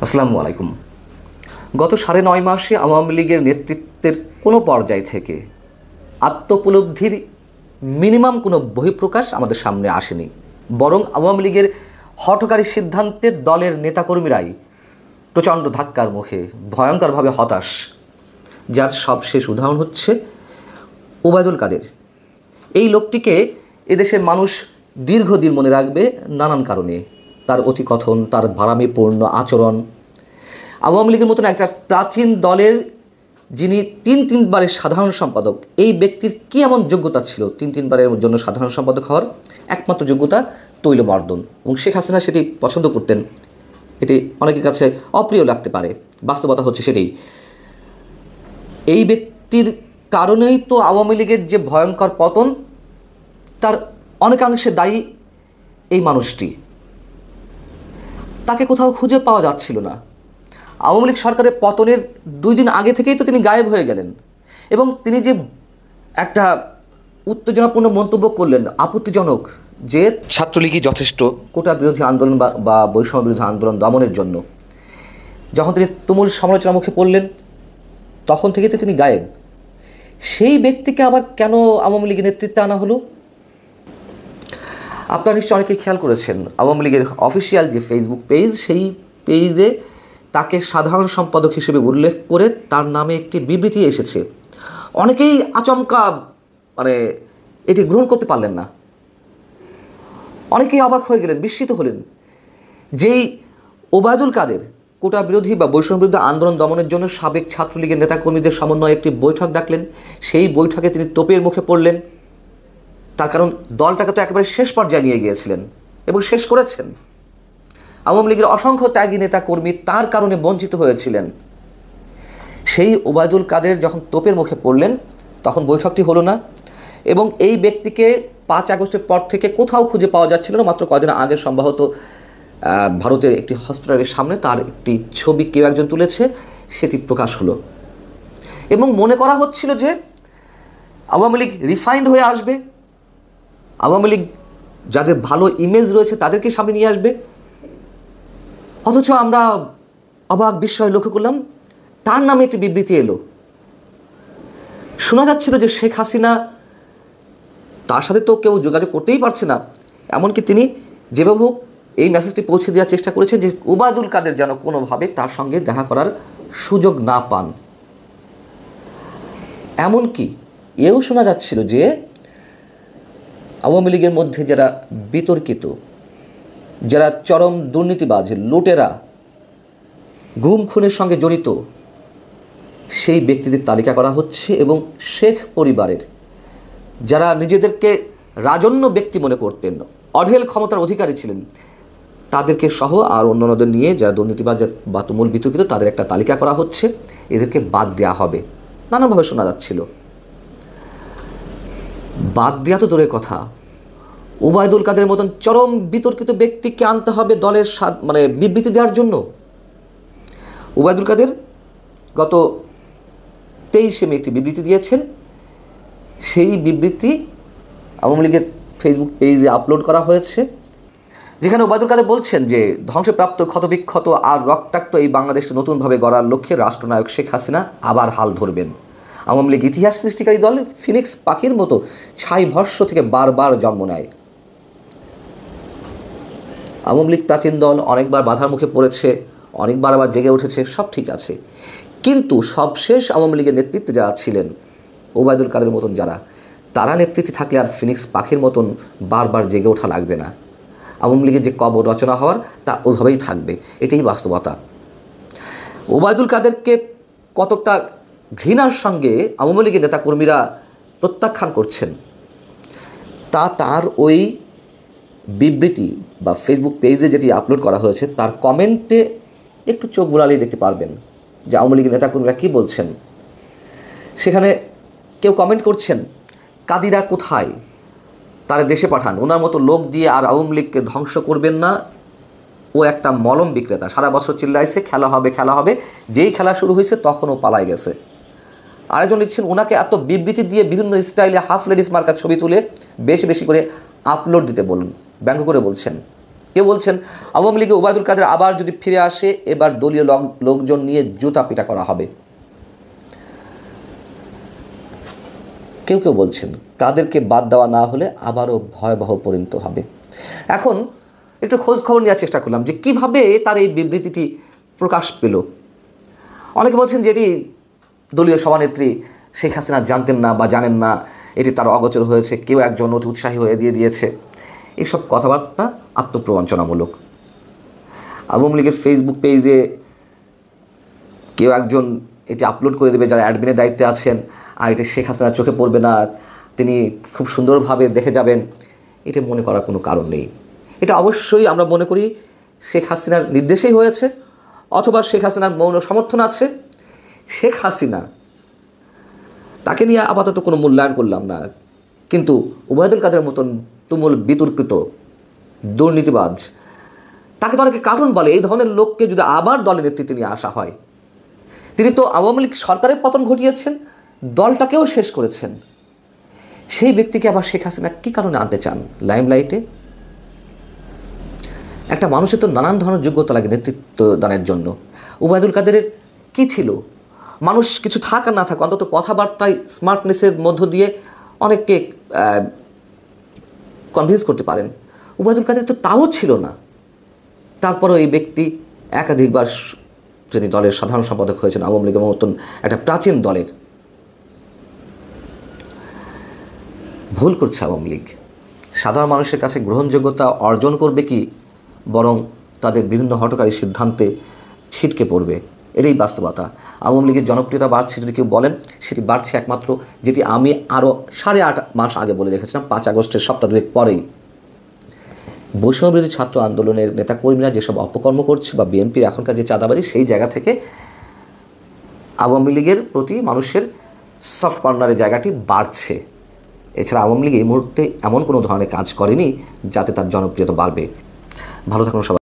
আসসালামু আলাইকুম। গত ৯.৫ মাসে আওয়ামী লীগের নেতৃত্বের কোনো পর্যায় থেকে আত্মোপলব্ধির মিনিমাম কোনো বহিঃপ্রকাশ আমাদের সামনে আসেনি, বরং আওয়ামী লীগের হঠকারী সিদ্ধান্তে দলের নেতাকর্মীরাই প্রচণ্ড ধাক্কার মুখে ভয়ঙ্করভাবে হতাশ। যার সবশেষ উদাহরণ হচ্ছে ওবায়দুল কাদের। এই লোকটিকে এদেশের মানুষ দীর্ঘদিন মনে রাখবে নানান কারণে। তার অতিকথন, তার ভাড়ামিপূর্ণ আচরণ। আওয়ামী লীগের মতন একটা প্রাচীন দলের যিনি তিনবারের সাধারণ সম্পাদক, এই ব্যক্তির কী এমন যোগ্যতা ছিল তিনবারের জন্য সাধারণ সম্পাদক হওয়ার? একমাত্র যোগ্যতা তৈলমর্দন, এবং শেখ হাসিনা সেটি পছন্দ করতেন। এটি অনেকের কাছে অপ্রিয় লাগতে পারে, বাস্তবতা হচ্ছে সেটাই। এই ব্যক্তির কারণেই তো আওয়ামী লীগের যে ভয়ঙ্কর পতন, তার অনেকাংশে দায়ী এই মানুষটি। তাকে কোথাও খুঁজে পাওয়া যাচ্ছিল না। আওয়ামী লীগ সরকারের পতনের 2 দিন আগে থেকেই তো তিনি গায়েব হয়ে গেলেন, এবং তিনি যে একটা উত্তেজনাপূর্ণ মন্তব্য করলেন, আপত্তিজনক, যে ছাত্রলীগই যথেষ্ট কোটা বিরোধী আন্দোলন বা বৈষম্য বিরোধী আন্দোলন দমনের জন্য। যখন তিনি তুমুল সমালোচনার মুখে পড়লেন, তখন থেকে তো তিনি গায়েব। সেই ব্যক্তিকে আবার কেন আওয়ামী লীগের নেতৃত্বে আনা হলো? আপনারা নিশ্চয় অনেকে খেয়াল করেছেন, আওয়ামী লীগের অফিসিয়াল যে ফেসবুক পেজ, সেই পেজে তাকে সাধারণ সম্পাদক হিসেবে উল্লেখ করে তার নামে একটি বিবৃতি এসেছে। অনেকেই আচমকা এটি গ্রহণ করতে পারলেন না। অনেকেই অবাক হয়ে গেলেন, বিস্মিত হলেন। যেই ওবায়দুল কাদের কোটা বিরোধী বা বৈষম্য বিরোধী আন্দোলন দমনের জন্য সাবেক ছাত্রলীগের নেতাকর্মীদের সমন্বয়ে একটি বৈঠক ডাকলেন, সেই বৈঠকে তিনি তোপের মুখে পড়লেন। তার কারণ, দলটাকে তো একেবারে শেষ পর্যায়ে নিয়ে গিয়েছিলেন এবং শেষ করেছেন। আওয়ামী লীগের অসংখ্য ত্যাগী নেতা কর্মী তার কারণে বঞ্চিত হয়েছিলেন। সেই ওবায়দুল কাদের যখন তোপের মুখে পড়লেন, তখন বৈঠকটি হলো না, এবং এই ব্যক্তিকে 5 আগস্টের পর থেকে কোথাও খুঁজে পাওয়া যাচ্ছিল না। মাত্র কদিন আগে সম্ভবত ভারতের একটি হসপিটালের সামনে তার একটি ছবি কেউ একজন তুলেছে, সেটি প্রকাশ হলো, এবং মনে করা হচ্ছিল যে আওয়ামী লীগ রিফাইন্ড হয়ে আসবে, আওয়ামী লীগ যাদের ভালো ইমেজ রয়েছে তাদেরকে সামনে নিয়ে আসবে। অথচ আমরা অবাক বিস্ময় লক্ষ্য করলাম, তার নামে একটি বিবৃতি এলো। শোনা যাচ্ছিল যে শেখ হাসিনা, তার সাথে তো কেউ যোগাযোগ করতেই পারছে না, এমনকি তিনি যেভাবে হোক এই মেসেজটি পৌঁছে দেওয়ার চেষ্টা করেছেন যে ওবায়দুল কাদের যেন কোনোভাবে তার সঙ্গে দেখা করার সুযোগ না পান। এমনকি এও শোনা যাচ্ছিল যে আওয়ামী লীগের মধ্যে যারা বিতর্কিত, যারা চরম দুর্নীতিবাজ, লুটেরা, গুম খুনের সঙ্গে জড়িত, সেই ব্যক্তিদের তালিকা করা হচ্ছে, এবং শেখ পরিবারের যারা নিজেদেরকে রাজন্য ব্যক্তি মনে করতেন, অঢেল ক্ষমতার অধিকারী ছিলেন, তাদেরকে সহ আর অন্যান্যদের নিয়ে যারা দুর্নীতিবাজ বা তুমুল বিতর্কিত, তাদের একটা তালিকা করা হচ্ছে, এদেরকে বাদ দেওয়া হবে। নানানভাবে শোনা যাচ্ছিল। বাদ দেওয়া তো দূরের কথা, ওবায়দুল কাদের মতন চরম বিতর্কিত ব্যক্তিকে আনতে হবে দলের বিবৃতি দেওয়ার জন্য। ওবায়দুল কাদের গত 23 মে একটি বিবৃতি দিয়েছেন। সেই বিবৃতি আওয়ামী লীগের ফেসবুক পেজে আপলোড করা হয়েছে, যেখানে ওবায়দুল কাদের বলছেন যে ধ্বংসপ্রাপ্ত, ক্ষতবিক্ষত আর রক্তাক্ত এই বাংলাদেশকে নতুনভাবে গড়ার লক্ষ্যে রাষ্ট্রনায়ক শেখ হাসিনা আবার হাল ধরবেন। আওয়ামী লীগ ইতিহাস সৃষ্টিকারী দল ফিনিক্স পাখির মতো ছাই ভস্ম থেকে বারবার জন্ম নেয়। আওয়ামী লীগ প্রাচীন দল, অনেকবার বাধার মুখে পড়েছে, অনেকবার আবার জেগে উঠেছে, সব ঠিক আছে। কিন্তু সবশেষ আওয়ামী লীগের নেতৃত্বে যারা ছিলেন, ওবায়দুল কাদের মতন যারা, তারা নেতৃত্বে থাকলে আর ফিনিক্স পাখির মতন বারবার জেগে ওঠা লাগবে না। আওয়ামী লীগের যে কবর রচনা হওয়ার, তা ওইভাবেই থাকবে। এটাই বাস্তবতা। ওবায়দুল কাদেরকে কতটা ঘৃণার সঙ্গে আওয়ামী লীগের নেতাকর্মীরা প্রত্যাখ্যান করছেন, তা তার ওই বিবৃতি বা ফেসবুক পেজে যেটি আপলোড করা হয়েছে তার কমেন্টে একটু চোখ বুলালেই দেখতে পারবেন যে আওয়ামী লীগের নেতাকর্মীরা কী বলছেন। সেখানে কেউ কমেন্ট করছেন, কাদিরা কোথায়, তারা দেশে পাঠান, ওনার মতো লোক দিয়ে আর আওয়ামী লীগকে ধ্বংস করবেন না। ও একটা মলম বিক্রেতা, সারা বছর চিল্লাইছে খেলা হবে খেলা হবে, যেই খেলা শুরু হয়েছে তখন ও পালাই গেছে। আরেকজন লিখছেন, ওনাকে এত বিবৃতি দিয়ে বিভিন্ন স্টাইলে হাফ লেডিস মার্কার ছবি তুলে বেশি বেশি করে আপলোড দিতে বলুন, ব্যঙ্গ করে বলছেন। কেউ বলছেন আওয়ামী লীগে ওবায়দুল কাদের আবার যদি ফিরে আসে এবার দলীয় লোকজন নিয়ে জুতা পিটা করা হবে। কেউ কেউ বলছেন তাদেরকে বাদ দেওয়া না হলে আবারও ভয়াবহ পরিণত হবে। এখন একটু খোঁজ খবর নেওয়ার চেষ্টা করলাম যে কিভাবে তার এই বিবৃতিটি প্রকাশ পেল। অনেকে বলছেন যে এটি দলীয় সভানেত্রী শেখ হাসিনা জানতেন না বা জানেন না, এটি তার অগোচর হয়েছে, কেউ একজন অতি উৎসাহী হয়ে দিয়েছে। এসব কথাবার্তা আত্মপ্রবঞ্চনামূলক। আওয়ামী লীগের ফেসবুক পেজে কেউ একজন এটি আপলোড করে দেবে যারা অ্যাডমিনের দায়িত্বে আছেন, আর এটি শেখ হাসিনার চোখে পড়বে না, তিনি খুব সুন্দরভাবে দেখে যাবেন, এটা মনে করার কোনো কারণ নেই। এটা অবশ্যই আমরা মনে করি শেখ হাসিনার নির্দেশেই হয়েছে, অথবা শেখ হাসিনার মৌন সমর্থন আছে। শেখ হাসিনা তাকে নিয়ে আপাতত কোনো মূল্যায়ন করলাম না, কিন্তু ওবায়দুল কাদের মতন তুমুল বিতর্কিত দুর্নীতিবাজ, তাকে তো অনেকে কারণ বলে, এই ধরনের লোককে যদি আবার দলের নেতৃত্বে নিয়ে আসা হয়, তিনি তো আওয়ামী লীগ সরকারের পতন ঘটিয়েছেন, দলটাকেও শেষ করেছেন, সেই ব্যক্তিকে আবার শেখ হাসিনা কী কারণে আনতে চান লাইমলাইটে? একটা মানুষের তো নানান ধরনের যোগ্যতা লাগে নেতৃত্ব দানের জন্য। ওবায়দুল কাদেরের কী ছিল? মানুষ কিছু থাক আর না থাক, অন্তত কথাবার্তায় স্মার্টনেসের মধ্য দিয়ে অনেককে কনভিন্স করতে পারেন। ওবায়দুল কাদের তো তাও ছিল না। তারপরও এই ব্যক্তি একাধিকবার তিনি দলের সাধারণ সম্পাদক হয়েছেন আওয়ামী লীগের মতন একটা প্রাচীন দলের। ভুল করছে আওয়ামী লীগ। সাধারণ মানুষের কাছে গ্রহণযোগ্যতা অর্জন করবে কি, বরং তাদের বিভিন্ন হঠকারী সিদ্ধান্তে ছিটকে পড়বে, এটাই বাস্তবতা। আওয়ামী লীগের জনপ্রিয়তা বাড়ছে যদি কেউ বলেন, সেটি বাড়ছে একমাত্র যেটি আমি আরও 8.5 মাস আগে বলে রেখেছিলাম, 5 আগস্টের সপ্তাহ দুয়েক পরেই। বৈষম্যবিরোধী ছাত্র আন্দোলনের নেতাকর্মীরা যেসব অপকর্ম করছে, বা বিএনপির এখনকার যে চাঁদাবাজি, সেই জায়গা থেকে আওয়ামী লীগের প্রতি মানুষের সফট কর্নারের জায়গাটি বাড়ছে। এছাড়া আওয়ামী লীগ এই মুহূর্তে এমন কোনো ধরনের কাজ করেনি যাতে তার জনপ্রিয়তা বাড়বে। ভালো থাকুন সবাই।